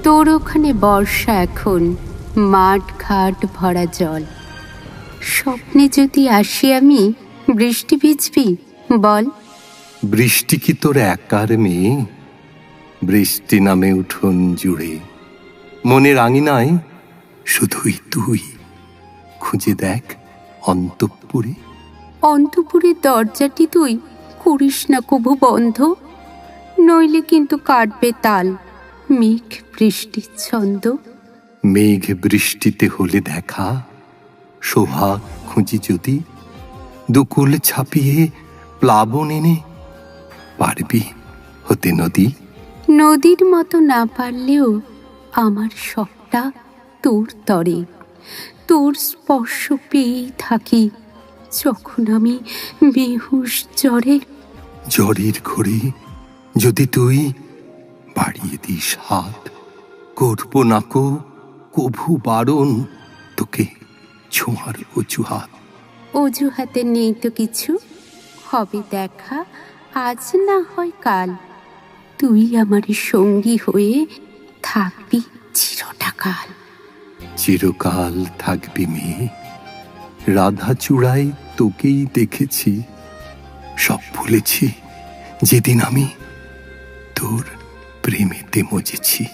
তোর ওখানে বর্ষা এখন, মাঠ ঘাট ভরা জল। স্বপ্নে যদি আসি আমি, বৃষ্টি ভিজবি বল? বৃষ্টি কি তোর একার মেয়ে? বৃষ্টি নামে উঠোন জুড়ে, মনের আঙিনায় শুধুই তুই। খুঁজে দেখ অন্তঃপুরে। অন্তঃপুরের দরজাটি তুই করিস না কভু বন্ধ, নইলে কিন্তু কাটবে তাল মেঘ বৃষ্টির ছন্দ। মেঘ বৃষ্টিতে হলে দেখা, সোহাগ খুঁজি যদি, দুকুল ছাপিয়ে প্লাবন এনে পারবি হতে নদী। নদীর মতো না পারলেও আমার সবটা তোর তরে, তোর স্পর্শ পেয়েই থাকি যখন আমি বেহুশ জ্বরে। জ্বরের ঘরে যদি তুই বাড়িয়ে দিস হাত, করব নাকো কভু বারণ তোকে ছোঁয়ার অজুহাত। অজুহাতে নেই তো কিছু, হবে দেখা আজ না হয় কাল। তুই আমার সঙ্গী হয়ে থাকবি চিরটাকাল। চিরকাল থাকবি মেয়ে, রাধা চূড়ায় তোকেই দেখেছি। সব ভুলেছি যেদিন আমি তোর প্রেমেতে মজেছি।